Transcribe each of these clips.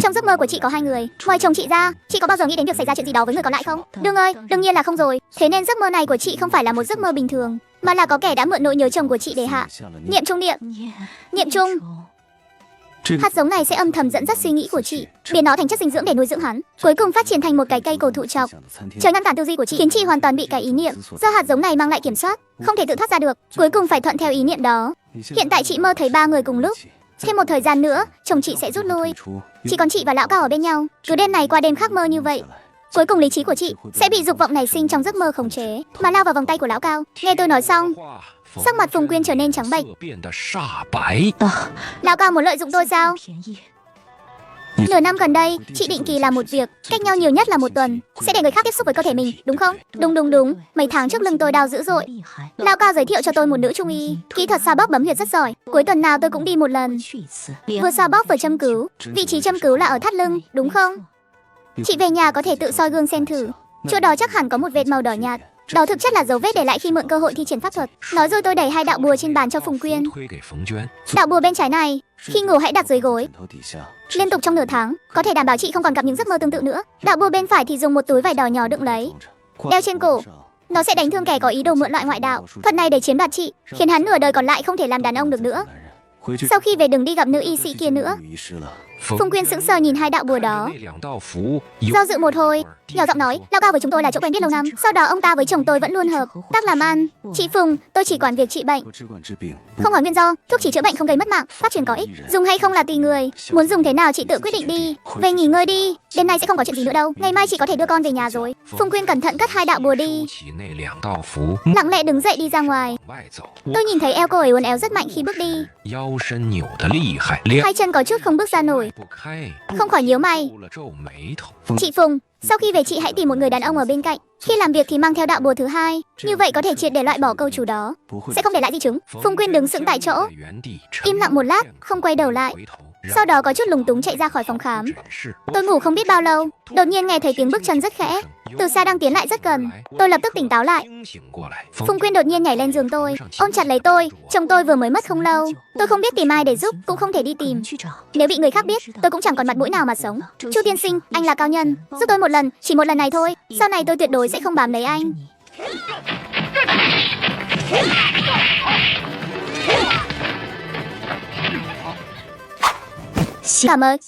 Trong giấc mơ của chị có hai người, ngoài chồng chị ra, chị có bao giờ nghĩ đến việc xảy ra chuyện gì đó với người còn lại không? Đương ơi, đương nhiên là không rồi. Thế nên giấc mơ này của chị không phải là một giấc mơ bình thường, mà là có kẻ đã mượn nỗi nhớ chồng của chị để hạ niệm trung niệm. Niệm trung. Hạt giống này sẽ âm thầm dẫn dắt suy nghĩ của chị, biến nó thành chất dinh dưỡng để nuôi dưỡng hắn, cuối cùng phát triển thành một cái cây cổ thụ trọc. Trời ngăn cản tư duy của chị, khiến chị hoàn toàn bị cái ý niệm do hạt giống này mang lại kiểm soát, không thể tự thoát ra được, cuối cùng phải thuận theo ý niệm đó. Hiện tại chị mơ thấy ba người cùng lúc. Thêm một thời gian nữa, chồng chị sẽ rút lui, chỉ còn chị và lão cao ở bên nhau, cứ đêm này qua đêm khác mơ như vậy. Cuối cùng lý trí của chị sẽ bị dục vọng nảy sinh trong giấc mơ khống chế, mà lao vào vòng tay của lão cao. Nghe tôi nói xong, sắc mặt Phùng Quyên trở nên trắng bệch. Lão cao muốn lợi dụng tôi sao? Nửa năm gần đây, chị định kỳ làm một việc, cách nhau nhiều nhất là một tuần, sẽ để người khác tiếp xúc với cơ thể mình, đúng không? Đúng. Mấy tháng trước lưng tôi đau dữ dội. Lão cao giới thiệu cho tôi một nữ trung y, kỹ thuật xoa bóp bấm huyệt rất giỏi. Cuối tuần nào tôi cũng đi một lần, vừa xoa bóp vừa châm cứu. Vị trí châm cứu là ở thắt lưng, đúng không? Chị về nhà có thể tự soi gương xem thử, chỗ đó chắc hẳn có một vệt màu đỏ nhạt. Đó thực chất là dấu vết để lại khi mượn cơ hội thi triển pháp thuật. Nói rồi tôi đẩy hai đạo bùa trên bàn cho Phùng Quyên. Đạo bùa bên trái này, khi ngủ hãy đặt dưới gối, liên tục trong nửa tháng, có thể đảm bảo chị không còn gặp những giấc mơ tương tự nữa. Đạo bùa bên phải thì dùng một túi vải đỏ nhỏ đựng lấy, đeo trên cổ. Nó sẽ đánh thương kẻ có ý đồ mượn loại ngoại đạo thuật này để chiếm đoạt chị, khiến hắn nửa đời còn lại không thể làm đàn ông được nữa. Sau khi về đừng đi gặp nữ y sĩ kia nữa. Phùng Quyên sững sờ nhìn hai đạo bùa đó, do dự một hồi, nhỏ giọng nói, lão cao với chúng tôi là chỗ quen biết lâu năm, sau đó ông ta với chồng tôi vẫn luôn hợp tác làm ăn. Chị Phùng, tôi chỉ quản việc trị bệnh, không hỏi nguyên do. Thuốc chỉ chữa bệnh không gây mất mạng, pháp truyền có ích, dùng hay không là tùy người, muốn dùng thế nào chị tự quyết định đi. Về nghỉ ngơi đi, đêm nay sẽ không có chuyện gì nữa đâu, ngày mai chị có thể đưa con về nhà rồi. Phùng Quyên cẩn thận cất hai đạo bùa đi, lặng lẽ đứng dậy đi ra ngoài. Tôi nhìn thấy eo cô ấy uốn éo rất mạnh khi bước đi, hai chân có chút không bước ra nổi, không khỏi nhíu mày. Chị Phùng, sau khi về chị hãy tìm một người đàn ông ở bên cạnh, khi làm việc thì mang theo đạo bùa thứ hai, như vậy có thể triệt để loại bỏ câu chủ đó, sẽ không để lại di chứng. Phùng Quyên đứng sững tại chỗ, im lặng một lát, không quay đầu lại, sau đó có chút lúng túng chạy ra khỏi phòng khám. Tôi ngủ không biết bao lâu, đột nhiên nghe thấy tiếng bước chân rất khẽ, từ xa đang tiến lại rất gần. Tôi lập tức tỉnh táo lại. Phùng Quyên đột nhiên nhảy lên giường tôi, ôm chặt lấy tôi. Chồng tôi vừa mới mất không lâu, tôi không biết tìm ai để giúp, cũng không thể đi tìm. Nếu bị người khác biết, tôi cũng chẳng còn mặt mũi nào mà sống. Chu tiên sinh, anh là cao nhân, giúp tôi một lần, chỉ một lần này thôi. Sau này tôi tuyệt đối sẽ không bám lấy anh.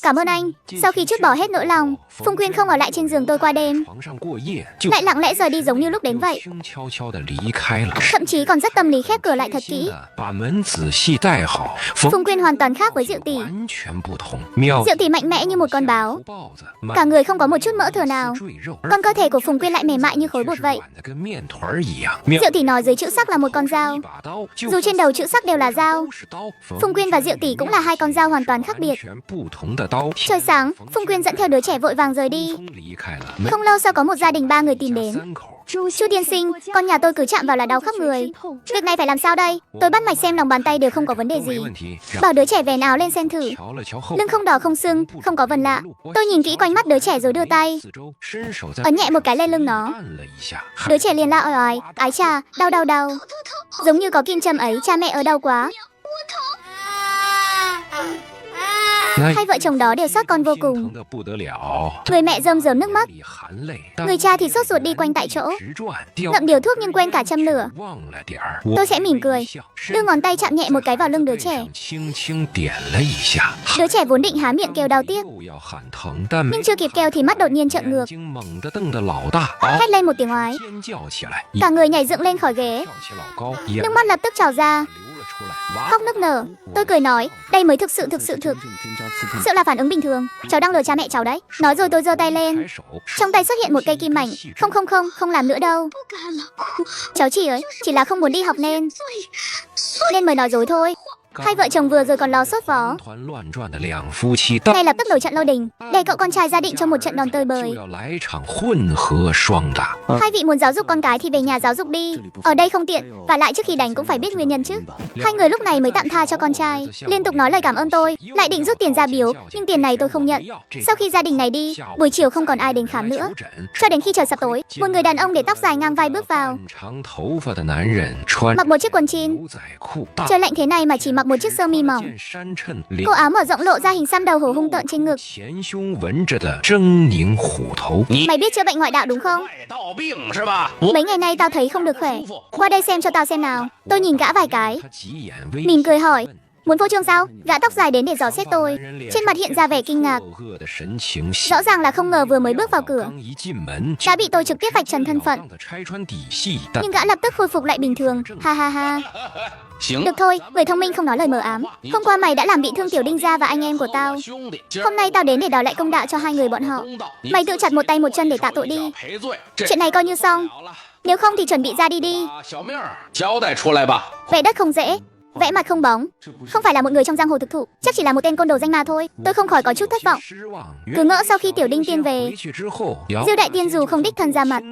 Cảm ơn anh. Sau khi trút bỏ hết nỗi lòng, Phùng Quyên không ở lại trên giường tôi qua đêm, lại lặng lẽ rời đi giống như lúc đến vậy. Thậm chí còn rất tâm lý khép cửa lại thật kỹ. Phùng Quyên hoàn toàn khác với Diệu tỷ. Diệu tỷ mạnh mẽ như một con báo, cả người không có một chút mỡ thừa nào, còn cơ thể của Phùng Quyên lại mềm mại như khối bột vậy. Diệu tỷ nói dưới chữ sắc là một con dao, dù trên đầu chữ sắc đều là dao. Phùng Quyên và Diệu tỷ cũng là hai con dao hoàn toàn khác biệt. Trời sáng, Phùng Quyên dẫn theo đứa trẻ vội vàng rời đi. Không lâu sau có một gia đình 3 người tìm đến. Chu tiên sinh, con nhà tôi cứ chạm vào là đau khắp người. Việc này phải làm sao đây? Tôi bắt mạch xem lòng bàn tay đều không có vấn đề gì. Bảo đứa trẻ vén áo lên xem thử. Lưng không đỏ không sưng, không có vân lạ. Tôi nhìn kỹ quanh mắt đứa trẻ rồi đưa tay ấn nhẹ một cái lên lưng nó. Đứa trẻ liền la ỏi ỏi, ái chà, đau. Giống như có kim châm ấy, cha mẹ ở đâu quá. Hai vợ chồng đó đều xót con vô cùng. Người mẹ rơm rớm nước mắt, người cha thì sốt ruột đi quanh tại chỗ, ngậm điều thuốc nhưng quên cả châm lửa. Tôi sẽ mỉm cười, đưa ngón tay chạm nhẹ một cái vào lưng đứa trẻ. Đứa trẻ vốn định há miệng kêu đau tiếc, nhưng chưa kịp kêu thì mắt đột nhiên trợn ngược, hét lên một tiếng oái. Cả người nhảy dựng lên khỏi ghế, nước mắt lập tức trào ra, khóc nức nở. Tôi cười nói, đây mới thực sự sự là phản ứng bình thường, cháu đang lừa cha mẹ cháu đấy. Nói rồi tôi giơ tay lên, trong tay xuất hiện một cây kim mảnh. Không làm nữa đâu. Cháu chỉ là không muốn đi học nên mới nói dối thôi. Hai vợ chồng vừa rồi còn lo sốt vó, ngay lập tức nổi trận lôi đình, để cậu con trai ra định cho một trận đòn tơi bời. Hai vị muốn giáo dục con cái thì về nhà giáo dục đi, ở đây không tiện, và lại trước khi đánh cũng phải biết nguyên nhân chứ. Hai người lúc này mới tạm tha cho con trai, liên tục nói lời cảm ơn tôi, lại định rút tiền ra biếu, nhưng tiền này tôi không nhận. Sau khi gia đình này đi, buổi chiều không còn ai đến khám nữa, cho đến khi trời sập tối, một người đàn ông để tóc dài ngang vai bước vào, mặc một chiếc quần jean. Trời lạnh thế này mà chỉ mặc mặc một chiếc sơ mi mỏng. Cổ áo mở rộng lộ ra hình xăm đầu hổ hung tợn trên ngực. Mày biết chữa bệnh ngoại đạo đúng không? Mấy ngày nay tao thấy không được khỏe. Qua đây xem cho tao xem nào. Tôi nhìn gã vài cái, mỉm cười hỏi, muốn phô trương sao? Gã tóc dài đến để dò xét tôi, trên mặt hiện ra vẻ kinh ngạc. Rõ ràng là không ngờ vừa mới bước vào cửa đã bị tôi trực tiếp vạch trần thân phận. Nhưng gã lập tức khôi phục lại bình thường. Ha ha ha. Được thôi, người thông minh không nói lời mờ ám. Hôm qua mày đã làm bị thương Tiểu Đinh gia và anh em của tao. Hôm nay tao đến để đòi lại công đạo cho hai người bọn họ. Mày tự chặt một tay một chân để tạ tội đi. Chuyện này coi như xong. Nếu không thì chuẩn bị ra đi đi. Vẽ đất không dễ, vẽ mặt không bóng. Không phải là một người trong giang hồ thực thụ, chắc chỉ là một tên côn đồ danh ma thôi. Tôi không khỏi có chút thất vọng. Cứ ngỡ sau khi Tiểu Đinh tiên về, Diêu đại tiên dù không đích thân ra mặt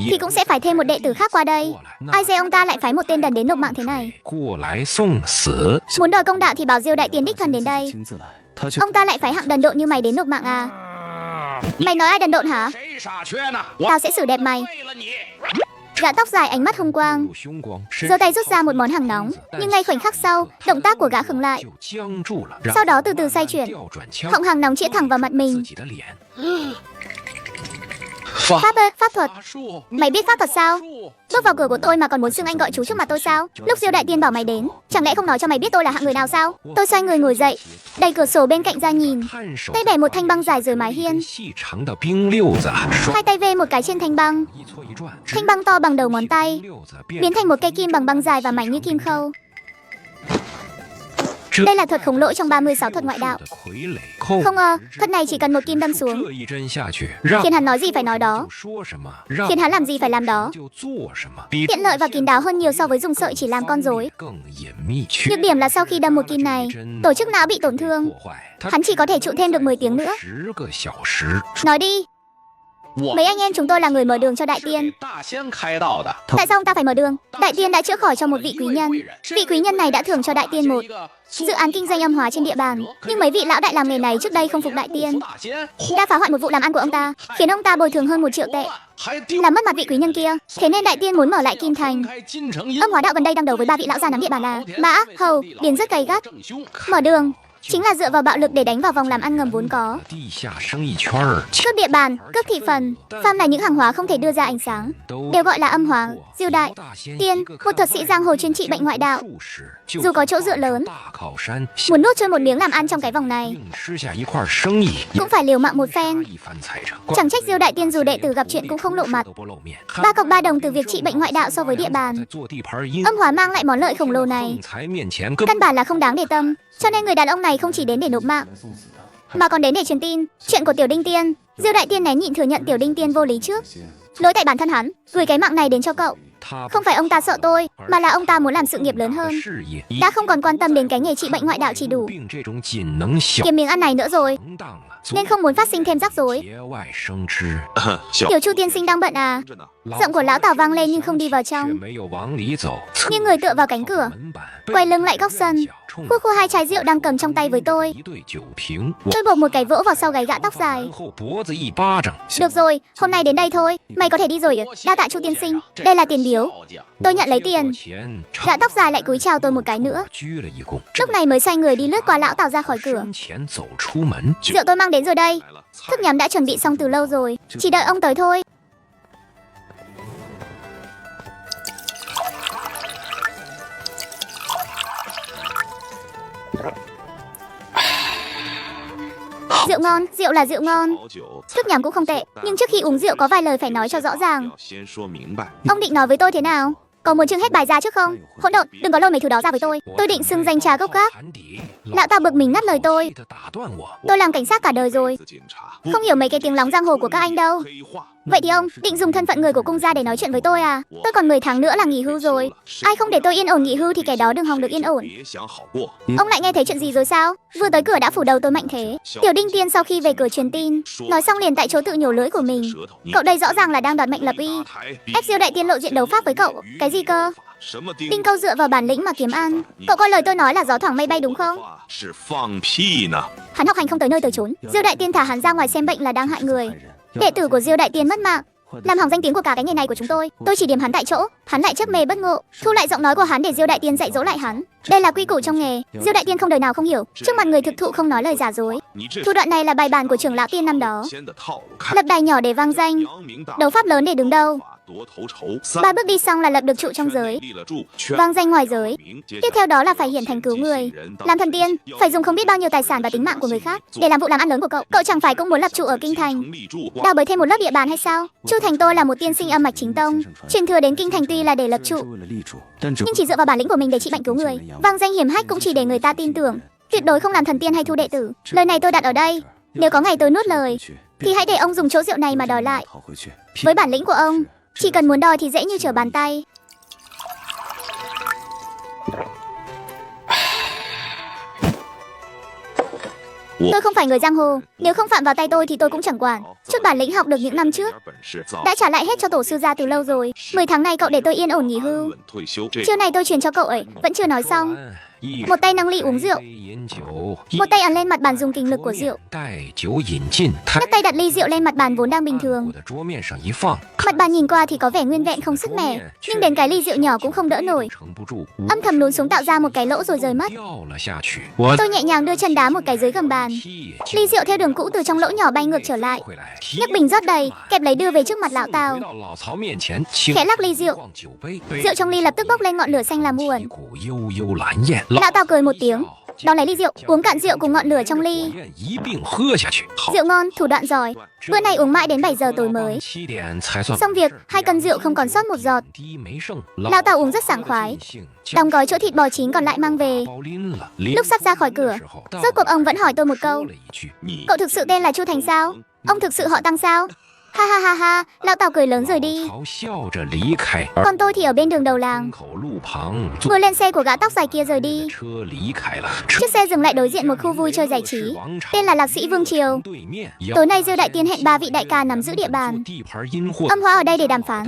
thì cũng sẽ phải thêm một đệ tử khác qua đây. Ai dè ông ta lại phái một tên đần đến nộp mạng thế này. Muốn đòi công đạo thì bảo Diêu đại tiên đích thân đến đây. Ông ta lại phái hạng đần độn như mày đến nộp mạng à? Mày nói ai đần độn hả? Tao sẽ xử đẹp mày. Gã tóc dài ánh mắt hung quang, giơ tay rút ra một món hàng nóng, nhưng ngay khoảnh khắc sau, động tác của gã khựng lại. Sau đó từ từ xoay chuyển, họng hàng nóng chĩa thẳng vào mặt mình. Pháp thuật. Mày biết pháp thuật sao? Bước vào cửa của tôi mà còn muốn xưng anh gọi chú trước mặt tôi sao? Lúc Diêu đại tiên bảo mày đến, chẳng lẽ không nói cho mày biết tôi là hạng người nào sao? Tôi xoay người ngồi dậy, đẩy cửa sổ bên cạnh ra nhìn, tay bẻ một thanh băng dài rồi mái hiên, hai tay vê một cái trên thanh băng. Thanh băng to bằng đầu ngón tay biến thành một cây kim bằng băng dài và mảnh như kim khâu. Đây là thuật khổng lỗ trong 36 thuật ngoại đạo. Không ngờ, thuật này chỉ cần một kim đâm xuống, khiến hắn nói gì phải nói đó, khiến hắn làm gì phải làm đó. Tiện lợi và kín đáo hơn nhiều so với dùng sợi chỉ làm con rối. Nhược điểm là sau khi đâm một kim này, tổ chức não bị tổn thương. Hắn chỉ có thể trụ thêm được 10 tiếng nữa. Nói đi. Mấy anh em chúng tôi là người mở đường cho đại tiên. Tại sao ông ta phải mở đường? Đại tiên đã chữa khỏi cho một vị quý nhân. Vị quý nhân này đã thưởng cho đại tiên một dự án kinh doanh âm hóa trên địa bàn. Nhưng mấy vị lão đại làm nghề này trước đây không phục đại tiên, đã phá hoại một vụ làm ăn của ông ta, khiến ông ta bồi thường hơn 1 triệu tệ, làm mất mặt vị quý nhân kia. Thế nên đại tiên muốn mở lại Kim Thành. Âm hóa đạo gần đây đang đấu với 3 vị lão già nắm địa bàn là Mã, Hầu, Điền rất gay gắt. Mở đường chính là dựa vào bạo lực để đánh vào vòng làm ăn ngầm vốn có. Cướp địa bàn, cướp thị phần, phàm là những hàng hóa không thể đưa ra ánh sáng, đều gọi là âm hóa. Diêu đại tiên, một thuật sĩ giang hồ chuyên trị bệnh ngoại đạo, dù có chỗ dựa lớn, muốn nuốt trôi một miếng làm ăn trong cái vòng này, cũng phải liều mạng một phen. Chẳng trách Diêu đại tiên dù đệ tử gặp chuyện cũng không lộ mặt. 3 cọc 3 đồng từ việc trị bệnh ngoại đạo so với địa bàn, âm hóa mang lại món lợi khổng lồ này, căn bản là không đáng để tâm. Cho nên người đàn ông này không chỉ đến để nộp mạng, mà còn đến để truyền tin chuyện của Tiểu Đinh tiên. Diêu đại tiên nén nhịn thừa nhận Tiểu Đinh tiên vô lý trước, lỗi tại bản thân hắn, gửi cái mạng này đến cho cậu. Không phải ông ta sợ tôi, mà là ông ta muốn làm sự nghiệp lớn hơn, đã không còn quan tâm đến cái nghề trị bệnh ngoại đạo chỉ đủ kiếm miếng ăn này nữa rồi, nên không muốn phát sinh thêm rắc rối. Tiểu Chu tiên sinh đang bận à? Giọng của lão Tào vang lên nhưng không đi vào trong, nhưng người tựa vào cánh cửa, quay lưng lại góc sân, khu khu 2 chai rượu đang cầm trong tay với tôi. Tôi bột một cái vỗ vào sau gáy gã tóc dài. Được rồi, hôm nay đến đây thôi, mày có thể đi rồi. Đa tạ Chu tiên sinh, đây là tiền biếu. Tôi nhận lấy tiền. Gã tóc dài lại cúi chào tôi một cái nữa, lúc này mới xoay người đi lướt qua lão Tào ra khỏi cửa. Rượu tôi mang đến rồi đây, thức nhắm đã chuẩn bị xong từ lâu rồi, chỉ đợi ông tới thôi. Rượu ngon, rượu là rượu ngon. Thức nhắm cũng không tệ, nhưng trước khi uống rượu có vài lời phải nói cho rõ ràng. Ông định nói với tôi thế nào? Có muốn trưng hết bài ra trước không? Hỗn độn, đừng có lôi mấy thứ đó ra với tôi. Tôi định xưng danh trà gốc gác. Lão ta bực mình ngắt lời tôi. Tôi làm cảnh sát cả đời rồi, không hiểu mấy cái tiếng lóng giang hồ của các anh đâu. Vậy thì ông định dùng thân phận người của cung gia để nói chuyện với tôi à? Tôi còn 10 tháng nữa là nghỉ hưu rồi. Ai không để tôi yên ổn nghỉ hưu thì kẻ đó đừng hòng được yên ổn. Ông lại nghe thấy chuyện gì rồi sao? Vừa tới cửa đã phủ đầu tôi mạnh thế. Tiểu Đinh tiên sau khi về cửa truyền tin, nói xong liền tại chỗ tự nhổ lưỡi của mình. Cậu đây rõ ràng là đang đoạt mệnh lập uy, ép Diêu đại tiên lộ diện đấu pháp với cậu. Cái gì cơ? Đinh câu dựa vào bản lĩnh mà kiếm ăn. Cậu coi lời tôi nói là gió thoảng mây bay đúng không? Hắn học hành không tới nơi tới chốn. Diêu đại tiên thả hắn ra ngoài xem bệnh là đang hại người. Đệ tử của Diêu đại tiên mất mạng, làm hỏng danh tiếng của cả cái nghề này của chúng tôi. Tôi chỉ điểm hắn tại chỗ, hắn lại chấp mê bất ngộ, thu lại giọng nói của hắn để Diêu đại tiên dạy dỗ lại hắn. Đây là quy củ trong nghề, Diêu đại tiên không đời nào không hiểu, trước mặt người thực thụ không nói lời giả dối. Thủ đoạn này là bài bản của trưởng lão tiên năm đó. Lập đài nhỏ để vang danh, đấu pháp lớn để đứng đâu. 3 bước đi xong là lập được trụ trong giới, vang danh ngoài giới. Tiếp theo đó là phải hiển thành cứu người. Làm thần tiên, phải dùng không biết bao nhiêu tài sản và tính mạng của người khác để làm vụ làm ăn lớn của cậu. Cậu chẳng phải cũng muốn lập trụ ở kinh thành, đào bới thêm một lớp địa bàn hay sao? Chu Thành tôi là một tiên sinh âm mạch chính tông, truyền thừa đến kinh thành tuy là để lập trụ, nhưng chỉ dựa vào bản lĩnh của mình để trị bệnh cứu người. Vang danh hiểm hách cũng chỉ để người ta tin tưởng, tuyệt đối không làm thần tiên hay thu đệ tử. Lời này tôi đặt ở đây, nếu có ngày tôi nuốt lời thì hãy để ông dùng chỗ rượu này mà đòi lại. Với bản lĩnh của ông, chỉ cần muốn đòi thì dễ như trở bàn tay. Tôi không phải người giang hồ, nếu không phạm vào tay tôi thì tôi cũng chẳng quản. Chút bản lĩnh học được những năm trước đã trả lại hết cho tổ sư gia từ lâu rồi. 10 tháng này cậu để tôi yên ổn nghỉ hưu. Trưa này tôi truyền cho cậu ấy, vẫn chưa nói xong. Một tay nâng ly uống rượu, một tay ấn lên mặt bàn dùng kình lực của rượu, nhấc tay đặt ly rượu lên mặt bàn vốn đang bình thường. Mặt bàn nhìn qua thì có vẻ nguyên vẹn không sức mẻ, nhưng đến cái ly rượu nhỏ cũng không đỡ nổi, âm thầm lún xuống tạo ra một cái lỗ rồi rời mất. Tôi nhẹ nhàng đưa chân đá một cái dưới gầm bàn, ly rượu theo đường cũ từ trong lỗ nhỏ bay ngược trở lại, nhấc bình rót đầy, kẹp lấy đưa về trước mặt lão Tào, khẽ lắc ly rượu. Rượu trong ly lập tức bốc lên ngọn lửa xanh làm buồn. Lão Tào cười một tiếng, đón lấy ly rượu, uống cạn rượu cùng ngọn lửa trong ly. Rượu ngon, thủ đoạn giỏi. Bữa nay uống mãi đến 7 giờ tối mới xong việc, 2 cân rượu không còn sót một giọt. Lão Tào uống rất sảng khoái, đóng gói chỗ thịt bò chín còn lại mang về. Lúc sắp ra khỏi cửa, rốt cuộc ông vẫn hỏi tôi một câu: cậu thực sự tên là Chu Thành sao? Ông thực sự họ Tăng sao? Ha ha ha ha, lão Tào cười lớn rồi đi. Còn tôi thì ở bên đường đầu làng, ngồi lên xe của gã tóc dài kia rời đi. Chiếc xe dừng lại đối diện một khu vui chơi giải trí, tên là Lạc Sĩ Vương Triều. Tối nay Diêu đại tiên hẹn 3 vị đại ca nắm giữ địa bàn, âm hóa ở đây để đàm phán.